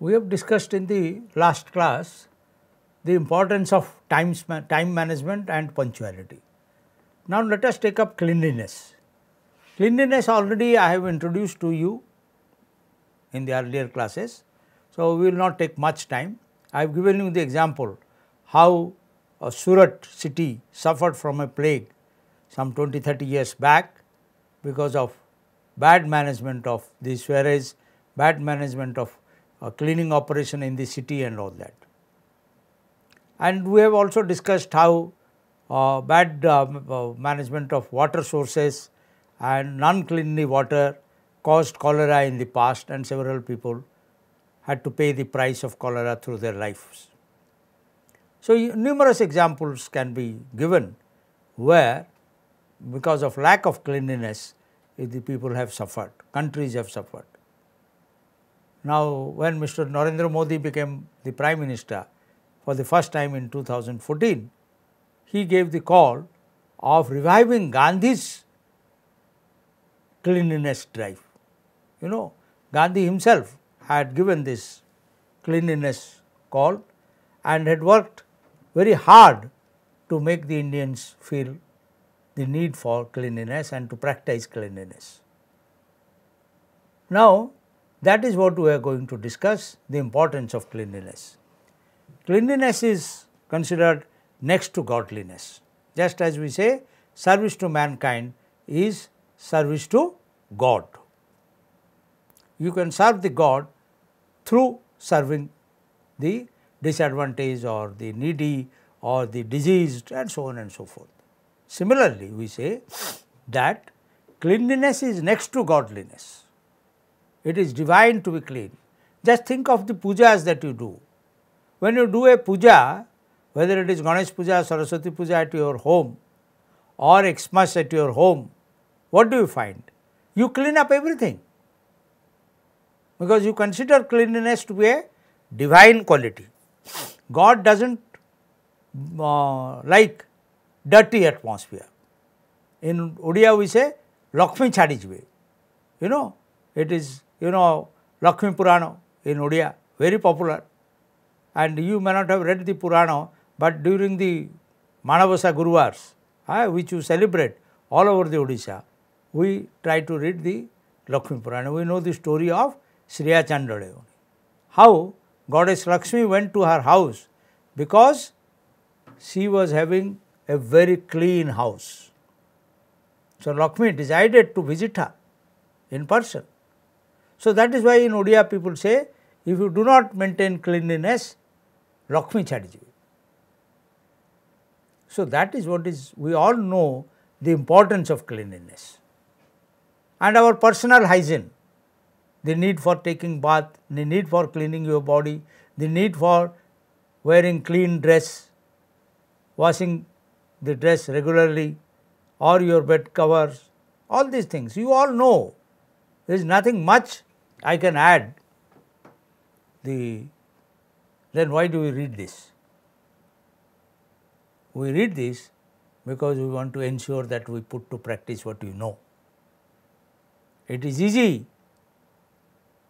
We have discussed in the last class the importance of time management and punctuality. Now, let us take up cleanliness. Cleanliness already I have introduced to you in the earlier classes. So, we will not take much time. I have given you the example how Surat city suffered from a plague some 20-30 years back because of bad management of the sewerage, bad management of cleaning operation in the city and all that. And we have also discussed how bad management of water sources and non-cleanly water caused cholera in the past, and several people had to pay the price of cholera through their lives. So, numerous examples can be given where because of lack of cleanliness the people have suffered, countries have suffered. Now, when Mr. Narendra Modi became the Prime Minister for the first time in 2014, he gave the call of reviving Gandhi's cleanliness drive. You know, Gandhi himself had given this cleanliness call and had worked very hard to make the Indians feel the need for cleanliness and to practice cleanliness. Now, that is what we are going to discuss, the importance of cleanliness. Cleanliness is considered next to godliness. Just as we say, service to mankind is service to God. You can serve the God through serving the disadvantaged or the needy or the diseased and so on and so forth. Similarly, we say that cleanliness is next to godliness. It is divine to be clean. Just think of the pujas that you do. When you do a puja, whether it is Ganesh puja, Saraswati puja at your home or Xmas at your home, what do you find? You clean up everything, because you consider cleanliness to be a divine quality. God does not like dirty atmosphere. In Odia we say Lakshmi chhadi jibe. You know, it is Lakshmi Purana in Odia, very popular, and you may not have read the Purana, but during the Manavasa Guruvars which you celebrate all over the Odisha, we try to read the Lakshmi Purana. We know the story of Shriya Chandale, how Goddess Lakshmi went to her house because she was having a very clean house. So, Lakshmi decided to visit her in person. So, that is why in Odia people say, if you do not maintain cleanliness, Lakshmi chhadi jibe. So, that is what is, we all know the importance of cleanliness. And our personal hygiene, the need for taking bath, the need for cleaning your body, the need for wearing clean dress, washing the dress regularly or your bed covers, all these things you all know. There is nothing much I can add. Then why do we read this? We read this because we want to ensure that we put to practice what you know. It is easy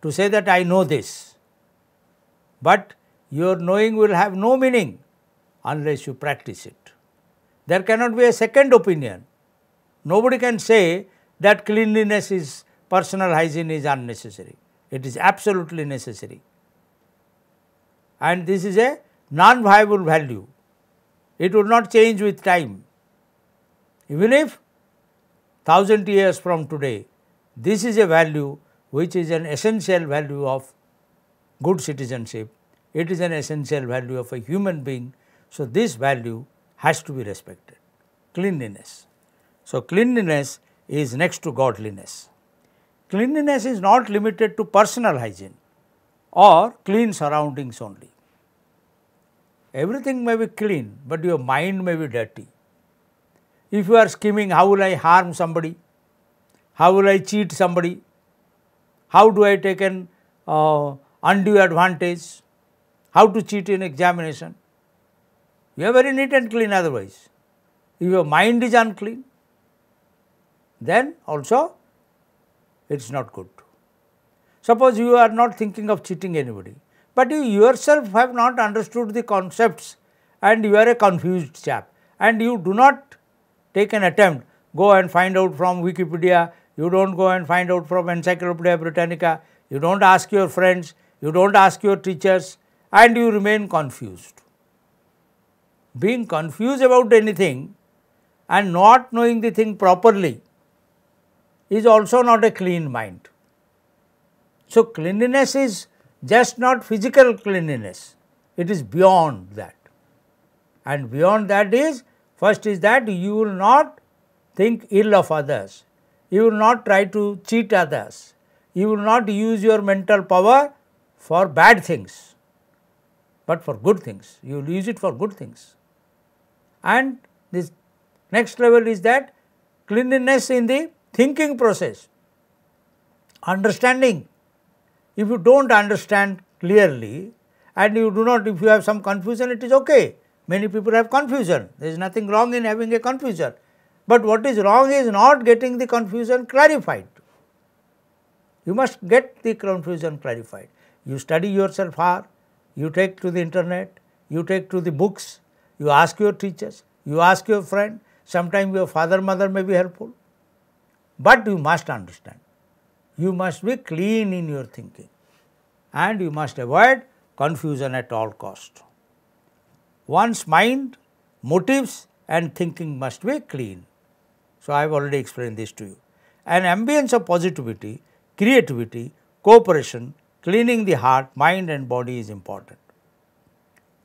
to say that I know this, but your knowing will have no meaning unless you practice it. There cannot be a second opinion. Nobody can say that cleanliness is, personal hygiene is unnecessary. It is absolutely necessary. And this is a non-viable value. It will not change with time. Even if 1000 years from today, this is a value which is an essential value of good citizenship. It is an essential value of a human being. So, this value has to be respected, cleanliness. So, cleanliness is next to godliness. Cleanliness is not limited to personal hygiene or clean surroundings only. Everything may be clean, but your mind may be dirty. If you are scheming, how will I harm somebody? How will I cheat somebody? How do I take an undue advantage? How to cheat in examination? You are very neat and clean otherwise. If your mind is unclean, then also it is not good. Suppose you are not thinking of cheating anybody, but you yourself have not understood the concepts and you are a confused chap, and you do not take an attempt, go and find out from Wikipedia, you do not go and find out from Encyclopedia Britannica, you do not ask your friends, you do not ask your teachers, and you remain confused. Being confused about anything and not knowing the thing properly is also not a clean mind. So, cleanliness is just not physical cleanliness, it is beyond that. And beyond that is, first is that you will not think ill of others, you will not try to cheat others, you will not use your mental power for bad things, but for good things, you will use it for good things. And this next level is that cleanliness in the thinking process, understanding. If you do not understand clearly and you do not, if you have some confusion, it is okay. Many people have confusion, there is nothing wrong in having a confusion, but what is wrong is not getting the confusion clarified. You must get the confusion clarified. You study yourself hard, you take to the internet, you take to the books, you ask your teachers, you ask your friend, sometimes your father, mother may be helpful, but you must understand. You must be clean in your thinking and you must avoid confusion at all cost. One's mind, motives and thinking must be clean. So, I have already explained this to you. An ambience of positivity, creativity, cooperation, cleaning the heart, mind and body is important.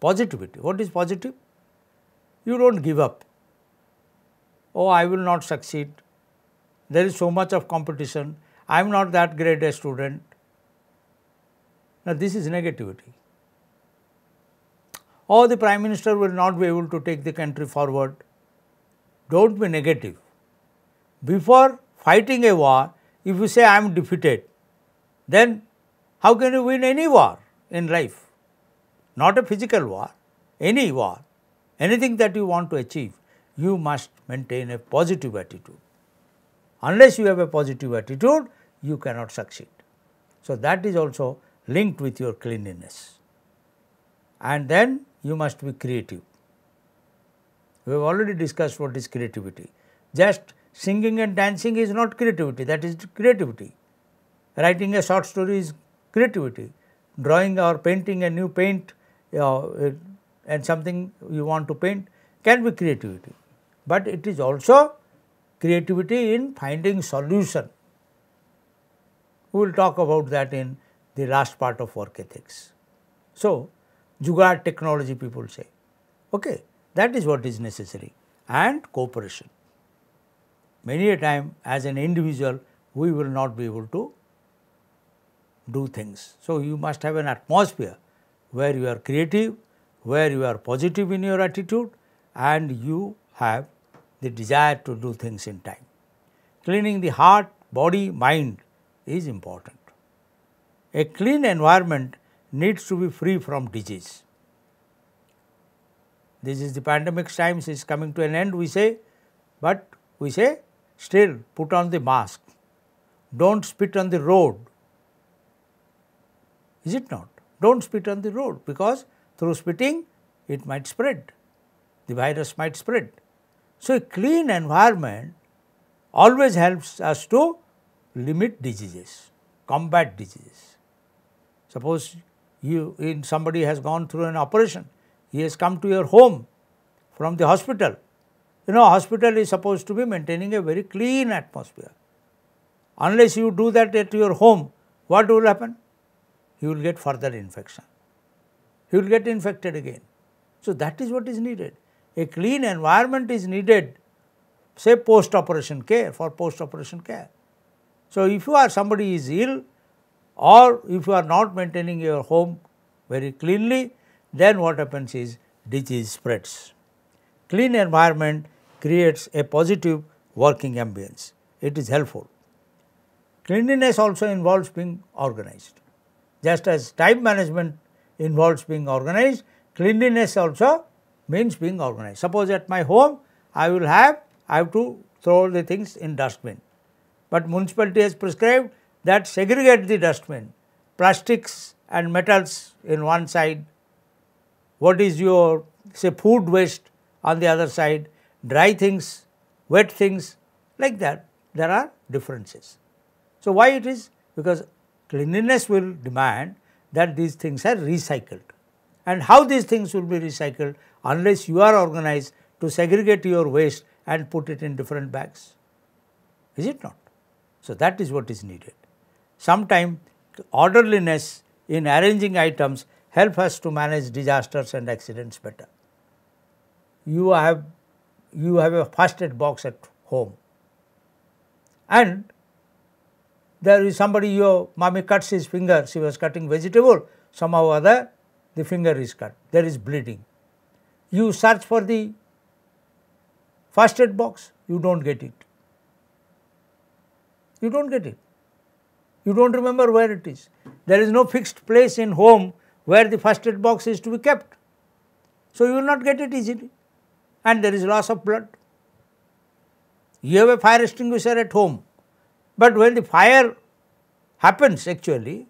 Positivity, what is positive? You do not give up. Oh, I will not succeed, there is so much of competition, I am not that great a student. Now, this is negativity. Oh, the Prime Minister will not be able to take the country forward. Do not be negative. Before fighting a war, if you say I am defeated, then how can you win any war in life? Not a physical war, any war, anything that you want to achieve, you must maintain a positive attitude. Unless you have a positive attitude, you cannot succeed. So, that is also linked with your cleanliness. And then you must be creative. We have already discussed what is creativity. Just singing and dancing is not creativity, that is creativity. Writing a short story is creativity. Drawing or painting a new paint and something you want to paint can be creativity. But it is also creativity in finding solution. We will talk about that in the last part of work ethics. So, jugaad technology people say, okay, that is what is necessary, and cooperation. Many a time as an individual we will not be able to do things. So, you must have an atmosphere where you are creative, where you are positive in your attitude and you have the desire to do things in time. Cleaning the heart, body, mind is important. A clean environment needs to be free from disease. This is the pandemic times is coming to an end, we say, but we say still put on the mask, do not spit on the road, is it not? Do not spit on the road, because through spitting it might spread, the virus might spread. So, a clean environment always helps us to limit diseases, combat diseases. Suppose somebody has gone through an operation, he has come to your home from the hospital. You know, hospital is supposed to be maintaining a very clean atmosphere. Unless you do that at your home, what will happen? You will get further infection, you will get infected again. So, that is what is needed. A clean environment is needed, say post-operation care, for post-operation care. So, if you are somebody is ill or if you are not maintaining your home very cleanly, then what happens is disease spreads. Clean environment creates a positive working ambience, it is helpful. Cleanliness also involves being organized. Just as time management involves being organized, cleanliness also means being organized. Suppose at my home I have to throw the things in dustbin, but municipality has prescribed that segregate the dustbin. Plastics and metals in one side, what is your say food waste on the other side, dry things, wet things, like that there are differences. So, why it is? Because cleanliness will demand that these things are recycled, and how these things will be recycled unless you are organized to segregate your waste and put it in different bags, is it not? So, that is what is needed. Sometimes orderliness in arranging items help us to manage disasters and accidents better. You have a first aid box at home, and there is somebody, your mommy cuts his finger, she was cutting vegetable, somehow or other the finger is cut, there is bleeding. You search for the first aid box, you do not get it. You do not get it. You do not remember where it is. There is no fixed place in home where the first aid box is to be kept. So, you will not get it easily, and there is loss of blood. You have a fire extinguisher at home, but when the fire happens actually,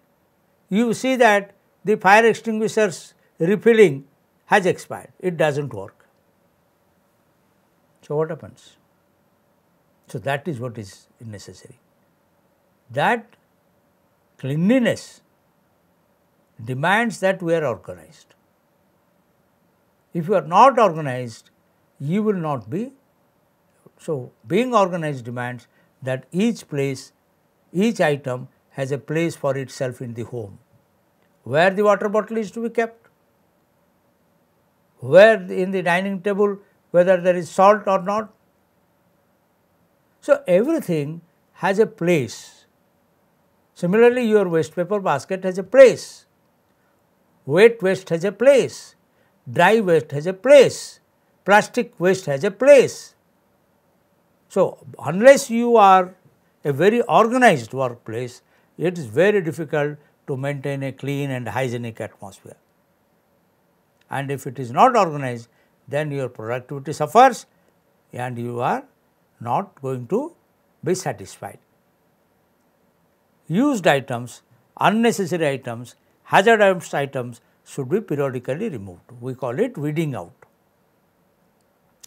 you see that the fire extinguisher's refilling has expired, it does not work. So, what happens? So, that is what is necessary. That cleanliness demands that we are organized. If you are not organized, you will not be. So, being organized demands that each place, each item has a place for itself in the home, where the water bottle is to be kept, where in the dining table whether there is salt or not. So, everything has a place. Similarly, your waste paper basket has a place, wet waste has a place, dry waste has a place, plastic waste has a place. So, unless you are a very organized workplace, it is very difficult to maintain a clean and hygienic atmosphere. And if it is not organized, then your productivity suffers and you are not going to be satisfied. Used items, unnecessary items, hazardous items should be periodically removed. We call it weeding out.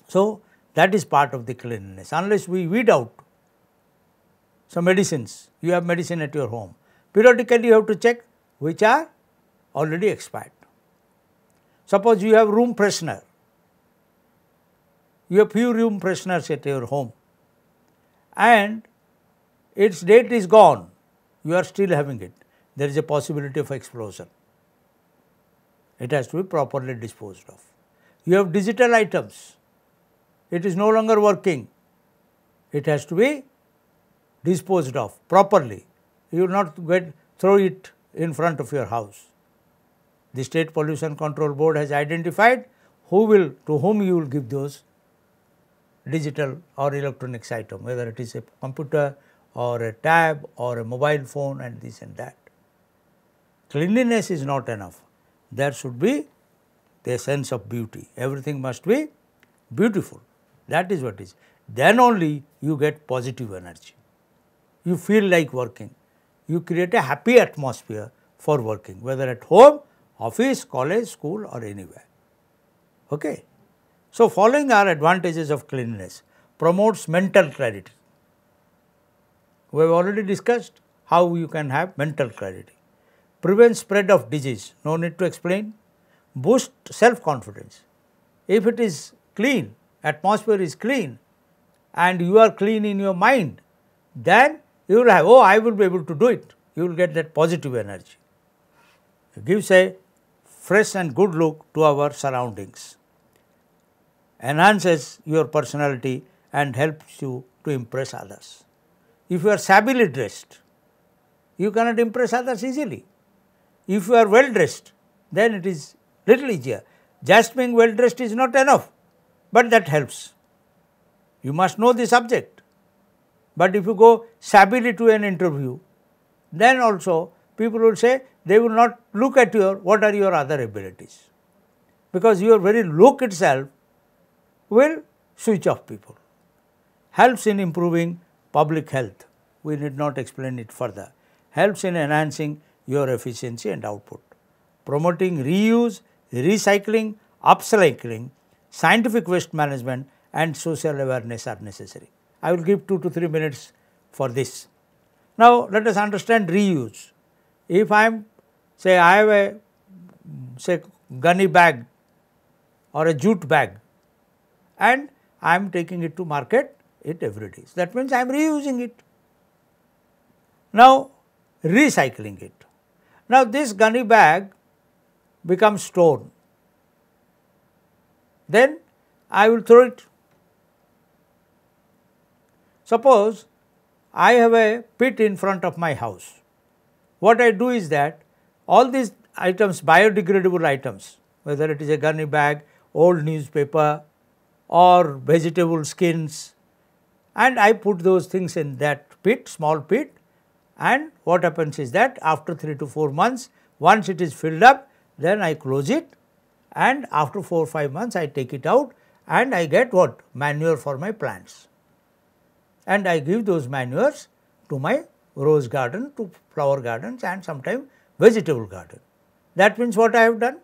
So, that is part of the cleanliness. Unless we weed out some medicines, you have medicine at your home, periodically you have to check which are already expired. Suppose you have room freshener, you have few room fresheners at your home and its date is gone, you are still having it, there is a possibility of explosion. It has to be properly disposed of. You have digital items, it is no longer working, it has to be disposed of properly. You will not throw it in front of your house. The State Pollution Control Board has identified to whom you will give those digital or electronics item, whether it is a computer or a tab or a mobile phone and this and that. Cleanliness is not enough. There should be a sense of beauty. Everything must be beautiful. That is what is. Then only you get positive energy. You feel like working. You create a happy atmosphere for working, whether at home, office, college, school or anywhere. Okay. So, following are advantages of cleanliness: promotes mental clarity. We have already discussed how you can have mental clarity. Prevents spread of disease, no need to explain. Boosts self-confidence. If it is clean, atmosphere is clean and you are clean in your mind, then you will have, oh, I will be able to do it. You will get that positive energy. It gives a fresh and good look to our surroundings, enhances your personality and helps you to impress others. If you are shabbily dressed, you cannot impress others easily. If you are well dressed, then it is little easier. Just being well dressed is not enough, but that helps. You must know the subject. But if you go shabbily to an interview, then also people will say, they will not look at what are your other abilities, because your very look itself will switch off people. Helps in improving public health, we need not explain it further. Helps in enhancing your efficiency and output. Promoting reuse, recycling, upcycling, scientific waste management and social awareness are necessary. I will give 2 to 3 minutes for this. Now, let us understand reuse. If I am, say I have a gunny bag or a jute bag and I am taking it to market it every day. So, that means I am reusing it. Now, recycling it. Now, this gunny bag becomes stone, then I will throw it. Suppose I have a pit in front of my house. What I do is that all these items, biodegradable items, whether it is a gunny bag, old newspaper or vegetable skins, and I put those things in that pit, small pit, and what happens is that after 3 to 4 months, once it is filled up, then I close it, and after 4 or 5 months I take it out and I get what? Manure for my plants. And I give those manures to my rose garden, to flower gardens and sometimes vegetable garden. That means what I have done?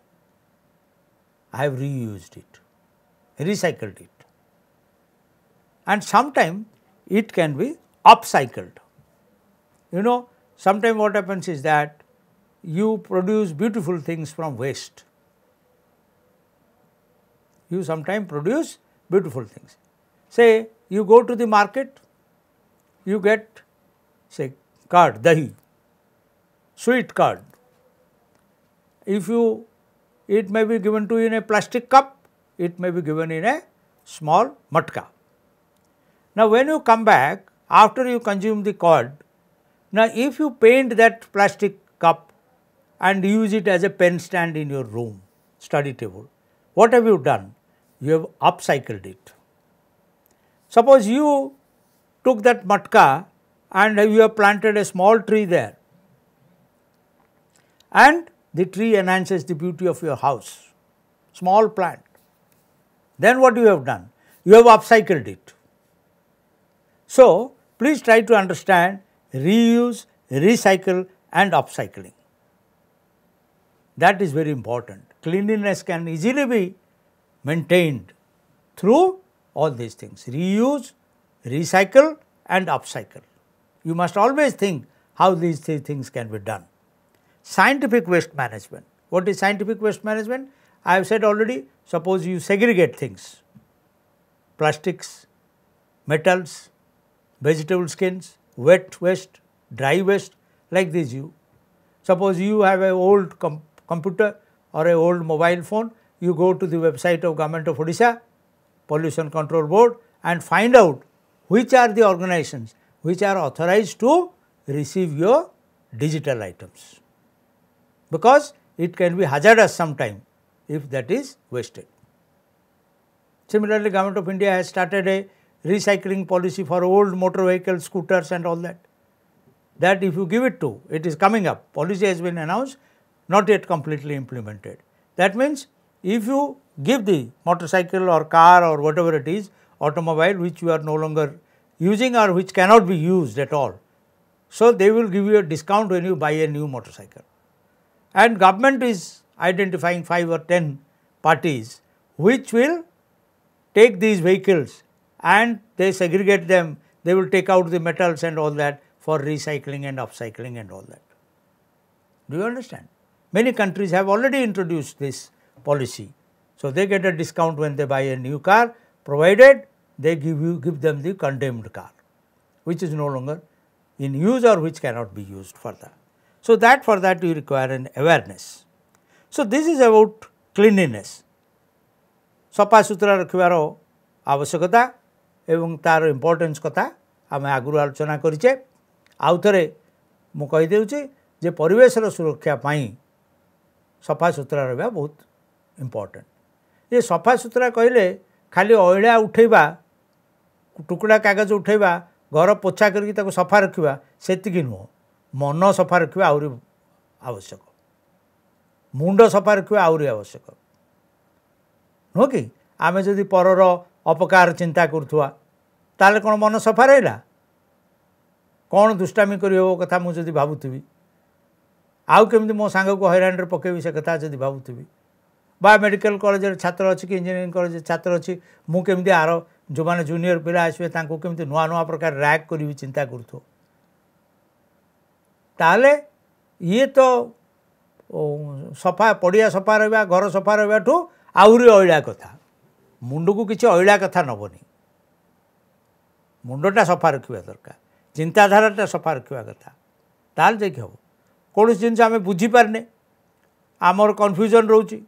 I have reused it, recycled it, and sometimes it can be upcycled. You know, sometimes what happens is that you produce beautiful things from waste. You sometimes produce beautiful things. Say you go to the market, you get say curd, dahi, sweet curd. If you, it may be given to you in a plastic cup, it may be given in a small matka. Now, when you come back after you consume the curd, now if you paint that plastic cup and use it as a pen stand in your room, study table, what have you done? You have upcycled it. Suppose you took that matka and you have planted a small tree there, and the tree enhances the beauty of your house, small plant. Then what you have done? You have upcycled it. So, please try to understand reuse, recycle and upcycling. That is very important. Cleanliness can easily be maintained through all these things: reuse, recycle and upcycle. You must always think how these three things can be done. Scientific waste management. What is scientific waste management? I have said already, suppose you segregate things, plastics, metals, vegetable skins, wet waste, dry waste, like this. You suppose you have an old computer or an old mobile phone, you go to the website of Government of Odisha, Pollution Control Board, and find out which are the organizations which are authorized to receive your digital items, because it can be hazardous sometime if that is wasted. Similarly, Government of India has started a recycling policy for old motor vehicles, scooters and all that. That if you give it to, it is coming up, policy has been announced, not yet completely implemented. That means, if you give the motorcycle or car or whatever it is, automobile which you are no longer using or which cannot be used at all, so they will give you a discount when you buy a new motorcycle. And government is identifying 5 or 10 parties which will take these vehicles and they segregate them, they will take out the metals and all that for recycling and upcycling and all that. Do you understand? Many countries have already introduced this policy. So, they get a discount when they buy a new car, provided they give them the condemned car, which is no longer in use or which cannot be used further. So, that for that you require an awareness. So, this is about cleanliness. सफा सुतरा रखिबार आवश्यकता एवं तार importance कथा आम आगु आलोचना करिचे। आउ थरे मु कहि देउची जे परिवेशर सुरक्षा पाई सफा सुतरा रहबा बहुत इम्पोर्टेंट। ये सफा सुतरा कहले खाली अइला उठेबा, टुकड़ा कागज उठेबा, घर पोछा करके ताको सफा रखिबा सेतिकी नुह, मन सफा रखिबा आउरी आवश्यक, मुंड सफा रखिबा आउरी आवश्यक नुह कि। आमे जदि परर अपकार चिंता करुवा ताले कौन मन सफा रहा, कौन दुष्टामी करी हो कथा मु जदि भावुथि आउ केमती मो सांग को हैरान पकेबी से कथा जदि भावुथि बा मेडिकल कॉलेज छात्र अच्छी कि इंजीनियरिंग कॉलेज छात्र अच्छी मु केमती आर जो मैंने जूनियर पिला आसवे तांको केमती नुआ नुआ प्रकार रैक करी चिंता करूथो ताले ये तो सफा पड़िया सफा रहा घर सफा रहा ठू आहरी अइला कथा मुंड को किसी अइला कथा नबनी मुंडटा सफा रखा दरकार चिंताधाराटा सफा रखा कथा ताल जाकि हम कौन जिन आम बुझीपारे आमर कन्फ्यूजन रोचे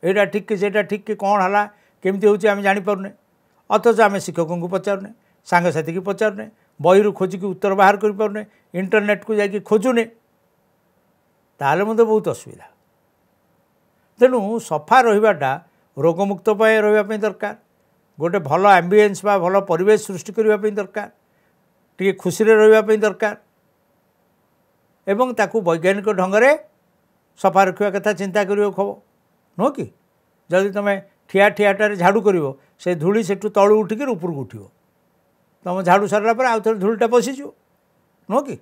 यहाँ ठीक कि सेटा ठीक कि कौन है केमती होची आम जापारे अथच आम शिक्षकों को पचारूने सांगसाथी की पचारूने बही खोजिकी उत्तर बाहर करें इंटरनेट को जाकि खोजुने ताले मत बहुत असुविधा तेणु सफा रहीबाटा रोगमुक्त रही दरकार गोटे भल एम्बिएंस बा भल परिवेश सृष्टि करने दरकार टी खुशी रही दरकार एवं ताकू वैज्ञानिक ढंग से सफा रखा कथा चिंता करियो खब नुह कि जदि तुम ठिया ठियाटारे झाड़ू कर से धूली से तलू उठिक ऊपर को उठो तुम झाड़ू सारा पर आउ थे धूलटा बसीज नुह कि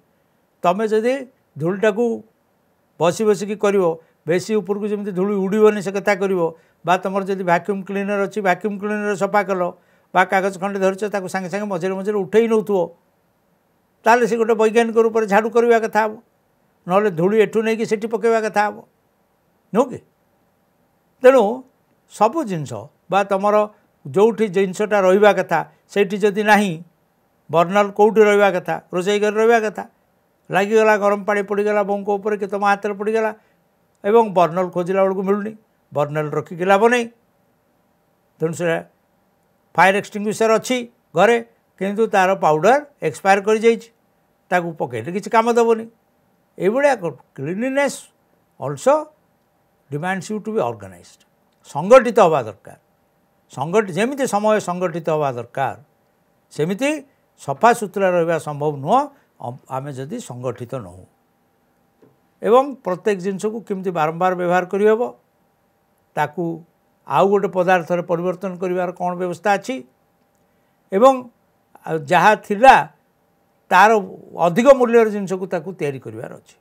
तुम जदि धूलटा को बसी बसिकी कर बेसी ऊपर को जमी धूली उड़बनी से कथा कर तुम जब वैक्यूम क्लीनर अच्छी वैक्यूम क्लीनर सफा कल बा कागज खंडे धरच सागे सागे मझे मझे उठे नौथो ताले से गोटे वैज्ञानिक रूप से झाड़ू करवा कथा हम ना धूली एठू नहीं कि पकेवा कथा हम नुह कि तेणु सबू जिनस बा तुम जो जिनसटा रहा कथा से जदि ना बर्नल कौटी रहा कथा रोषे घर रहा कथा लगिगला गरम पानी पड़गला बोंक उपर कि तुम हाथ में पड़गला एवं बर्नल खोजला बेलू मिलूनी बर्नल रखिक लाभ नहीं तेणु से फायर एक्सटिंग्विशर अच्छी घरे किंतु तार पाउडर एक्सपायर कर जाइए पकड़े किसी काम देवनी ये cleanliness also demands you to be organised संगठित हवा दरकार जमी समय संगठित हवा दरकार सेमिति सफा सुतरा रहा संभव नुह आम जदि संगठित न हो एवं प्रत्येक जिनस को केमती बारंबार व्यवहार करहब ताकू आउ गोटे पदार्थ परिवर्तन करिवार कौन व्यवस्था अच्छी एवं जहाँ थिला तार अधिक मूल्यर जिनस को ताकू तैयारी करिवार अछि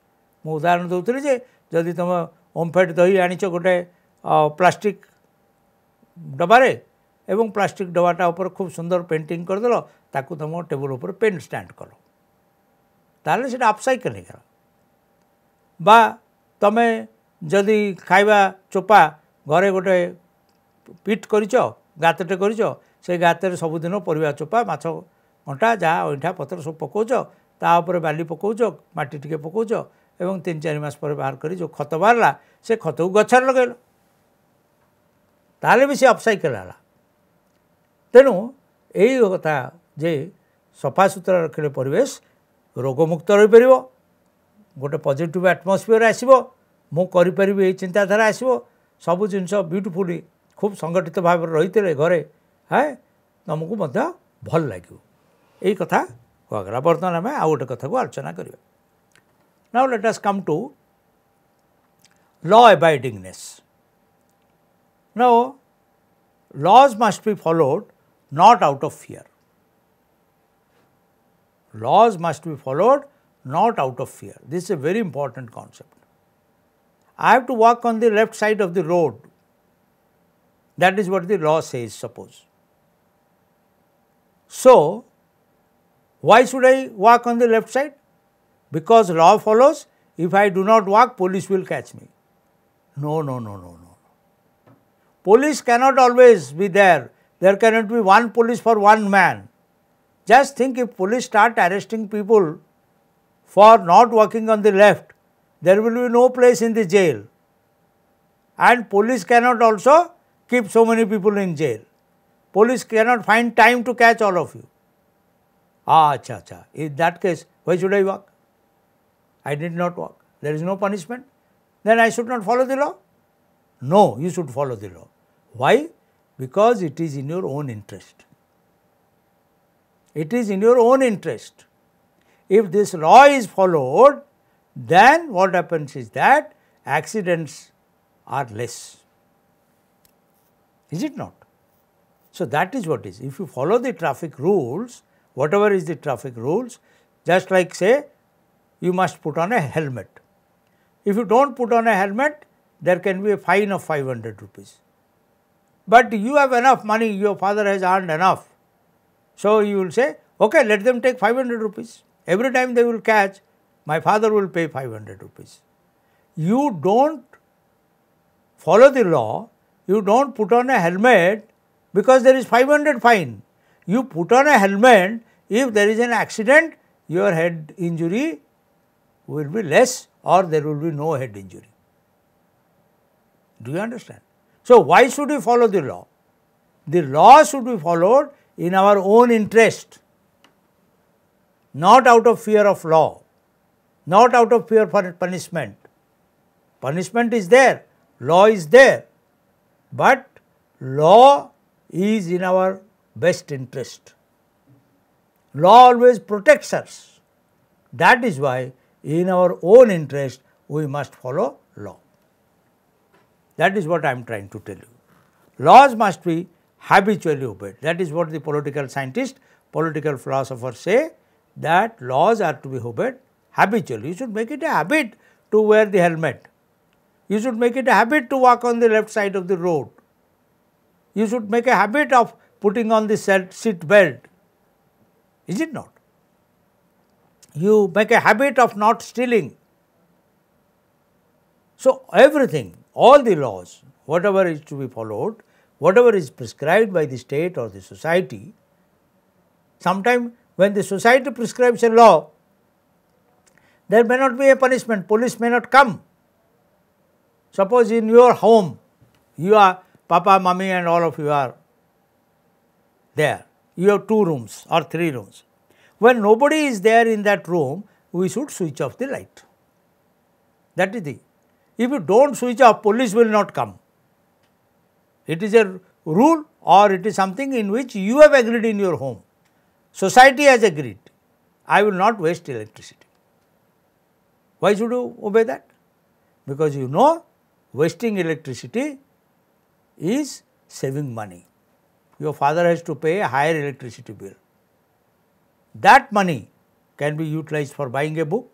मु उदाहरण दउतली जे जदि तुम ओमफेड दही आनिच गोटे प्लास्टिक डबारे एवं प्लास्टिक डबाटा ऊपर खूब सुंदर पेंटिंग करदेल ताकू तुम टेबल ऊपर पेन स्टैंड कल ताले से अपसाइकल हो बा तमे जदि खाइबा चोपा घरे गोटे पिट करिच गातटे करिच से गातर सबुदिन परिवा चोपा माछ कंटा जहाँ अईठा पत्र सब पकाउच तापर बाली पकाउच माटी टिके पकाउच एवं 3-4 मास पर बाहर करी जो खत बाहरला से खत को गछार लगेल ताले भी से अपसाइकल है तेणु यही कथा जे सफा सुतरा रखिले परिवेश रोगमुक्त रही पार गोटे पॉजिटिव एटमॉस्फेयर आसो मु करी चिंताधारा आसो सबू जिनस ब्यूटीफुली खूब संगठित भाव रही घरे है तुमको भल लगे यही कथा कहगला बर्तमान आम आउ गोटे कथा को आलोचना करिया now let us come to law abidingness now laws must be followed not out of fear. Laws must be followed not out of fear. This is a very important concept. I have to walk on the left side of the road. That is what the law says, suppose. So, why should I walk on the left side? Because law follows, if I do not walk, police will catch me. No. Police cannot always be there. There cannot be one police for one man. Just think, if police start arresting people for not walking on the left, there will be no place in the jail. And police cannot also keep so many people in jail. Police cannot find time to catch all of you. Acha. In that case, why should I walk? I did not walk. There is no punishment. Then I should not follow the law? No, you should follow the law. Why? Because it is in your own interest. It is in your own interest. If this law is followed, then what happens is that accidents are less. Is it not? So, that is what is. If you follow the traffic rules, whatever is the traffic rules, just like say you must put on a helmet. If you do not put on a helmet, there can be a fine of 500 rupees. But you have enough money, your father has earned enough. So, you will say, okay, let them take 500 rupees. Every time they will catch, my father will pay 500 rupees. You do not follow the law, you do not put on a helmet because there is 500 fine. You put on a helmet, if there is an accident, your head injury will be less or there will be no head injury. Do you understand? So, why should we follow the law? The law should be followed in our own interest, not out of fear of law, not out of fear for punishment. Punishment is there, law is there, but law is in our best interest. Law always protects us. That is why in our own interest we must follow law. That is what I am trying to tell you. Laws must be habitually obeyed. That is what the political scientists, political philosophers say, that laws are to be obeyed habitually. You should make it a habit to wear the helmet. You should make it a habit to walk on the left side of the road. You should make a habit of putting on the seat belt. Is it not? You make a habit of not stealing. So, everything, all the laws, whatever is to be followed, whatever is prescribed by the state or the society, sometimes when the society prescribes a law, there may not be a punishment, police may not come. Suppose in your home, you are papa, mummy and all of you are there. You have 2 rooms or 3 rooms. When nobody is there in that room, we should switch off the light. That is the. If you do not switch off, police will not come. It is a rule or it is something in which you have agreed in your home. Society has agreed. I will not waste electricity. Why should you obey that? Because you know wasting electricity is saving money. Your father has to pay a higher electricity bill. That money can be utilized for buying a book.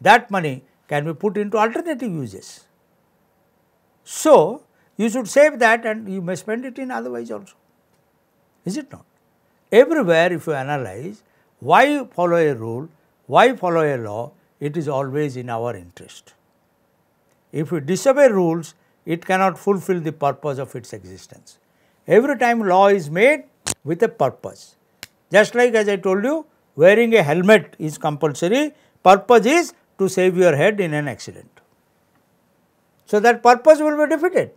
That money can be put into alternative uses. So, you should save that and you may spend it in otherwise also. Is it not? Everywhere if you analyze why follow a rule, why follow a law, it is always in our interest. If we disobey rules, it cannot fulfill the purpose of its existence. Every time law is made with a purpose. Just like as I told you, wearing a helmet is compulsory, purpose is to save your head in an accident. So, that purpose will be defeated.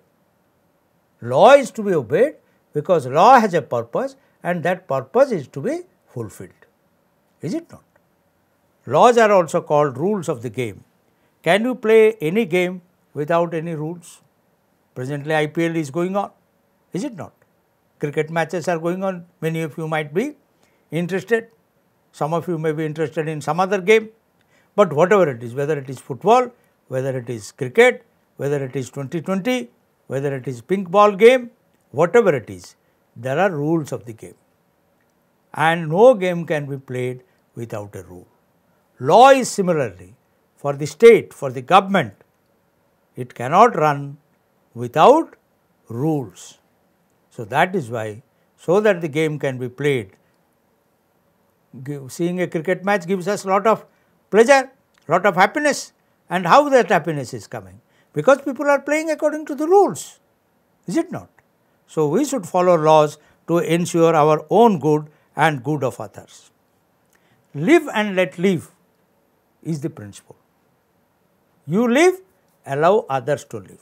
Law is to be obeyed because law has a purpose and that purpose is to be fulfilled. Is it not? Laws are also called rules of the game. Can you play any game without any rules? Presently IPL is going on, is it not? Cricket matches are going on, many of you might be interested, some of you may be interested in some other game, but whatever it is, whether it is football, whether it is cricket, whether it is 2020, whether it is pink ball game, whatever it is, there are rules of the game and no game can be played without a rule. Law is similarly for the state, for the government, it cannot run without rules. So, that is why, so that the game can be played, seeing a cricket match gives us lot of pleasure, lot of happiness, and how that happiness is coming? Because people are playing according to the rules, is it not? So, we should follow laws to ensure our own good and good of others. Live and let live is the principle. You live, allow others to live.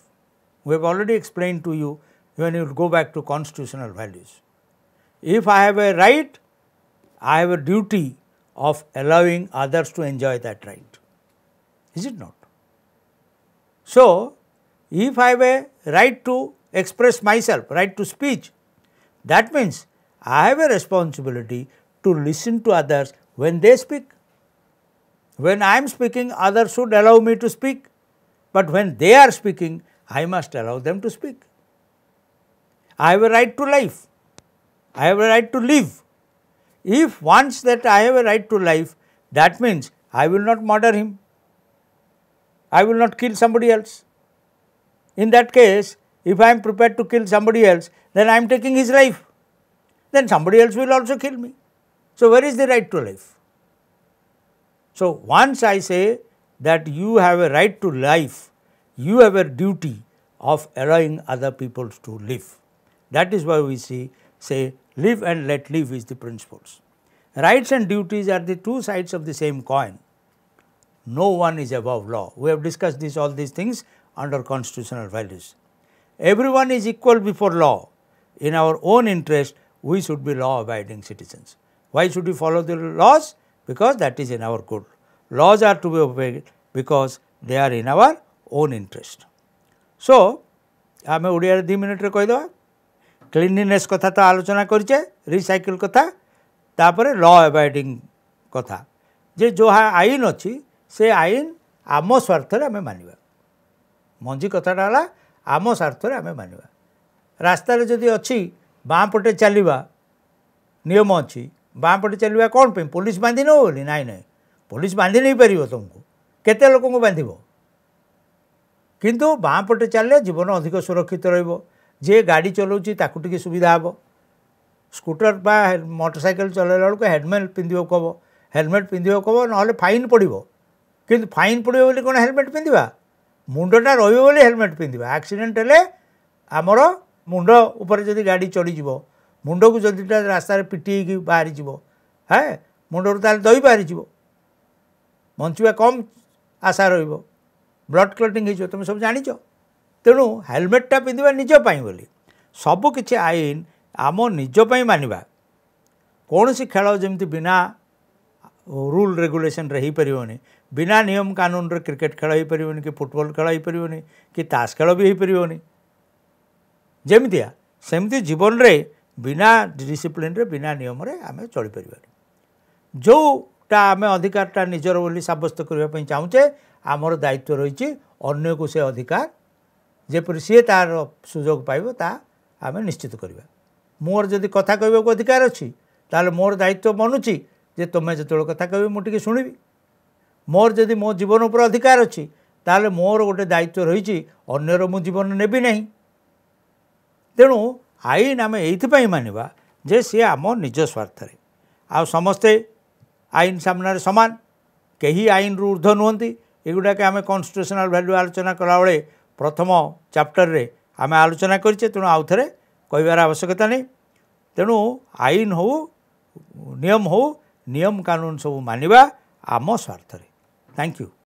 We have already explained to you when you go back to constitutional values. If I have a right, I have a duty of allowing others to enjoy that right, is it not? So, if I have a right to express myself, right to speech, that means I have a responsibility to listen to others when they speak. When I am speaking, others should allow me to speak, but when they are speaking, I must allow them to speak. I have a right to life, I have a right to live. If once that I have a right to life, that means I will not murder him. I will not kill somebody else. In that case, if I am prepared to kill somebody else, then I am taking his life. Then somebody else will also kill me. So, where is the right to life? So, once I say that you have a right to life, you have a duty of allowing other people to live. That is why we say live and let live is the principles. Rights and duties are the two sides of the same coin. No one is above law. We have discussed all these things under constitutional values. Everyone is equal before law. In our own interest, we should be law abiding citizens. Why should we follow the laws? Because that is in our good. Laws are to be obeyed because they are in our own interest. So, आमे Odia 2 minute रे कहि दवा cleanliness कथा तो आलोचना करछे, recycle कथा, तापरे लॉ अबाइडिंग कथा जे जो आईन अछि से आईन आम स्वार्थ रे आमे मानिबा। मंजी कथाटा हला आम स्वार्थ रे आमे मानिबा। रास्ता रे जदि अछि बाँ पटे चलिबा नियम अछि, बाँ पटे चलिबा कोन पे पुलिस बांधी न बोली नाही नाही, पुलिस बांधी नहीं परिबो, तुमको केते लोक को बांधिबो, किंतु बाँ पटे चलले जीवन अधिक सुरक्षित रहिबो। जे गाड़ी चलाउछि ताकु टिके सुविधा हबो। स्कूटर बा मोटरसाइकल चलाइला बेलको हेलमेट पिंधिबो कहबो, हेलमेट पिंधिबो कहबो नहले फाइन पड़िबो, किंतु फाइन पड़िबो बोली कोन हेलमेट पिंधिबा, मुंडटा रहिबो बोली हेलमेट पिंधिबा। एक्सीडेंट हेले आमर मुंड ऊपर जदि गाड़ी चढ़ी जीवो, मुंड को जदि रास्ता रे पिटी की बाहरी जीवो, है मुंडरू ताले दही बाहरी जीवो, बंचिबा कम आशा रहिबो, ब्लड क्लटिंग हो तुम सब जानिच। तेणु हेलमेटा पिंधिबा निजपाई बोली सबु किछि आईन आम निजपाई मानिबा। कौन सी खेल जमती बिना रूल रेगुलेशन रे ही परिवनी, बिना नियम कानून रे क्रिकेट खेल ही परिवनी, कि फुटबॉल खेल ही परिवनी, कि ताश खेल भी ही परिवनी। जेमितिया सेमती जीवन रे बिना डिसिप्लिन रे बिना नियम रे आमे चली परिबानी। जोटा आमे अधिकारटा निजर बोली साब्यस्त करबा पई चाहूचे, आमर दायित्व रही अन्य को से अधिकार जेपरि सी तार सुजोग पाइब ता आमे निश्चित करबा। मोर जदि कथा कहबा को अधिकार अछि ताले मोर दायित्व बनुची जे तुमे जतोल कथा कहबे मु टिके सुनिबी। मोर जदि मो जीवन उपर अधिकार अछि ताले मोर गोटे दायित्व रही अन्यर मु जीवन नेबी नहीं। तेणु आईन आमे एइथिपाई मानिबा जे सी आम निज स्वार्थ रे, आ समस्ते आईन सामने समान, कहीं आईन रु ऊर्ध्व नुहंती। एगुड़ा के आम कन्स्टिट्यूशनल वैल्यू आलोचना कला बेले प्रथम चैप्टर रे आम आलोचना करिचे, तेणु आउ थे कहबार आवश्यकता नहीं। तेणु आईन हो नियम कानून सब मानिबा आम स्वार्थ रे। Thank you.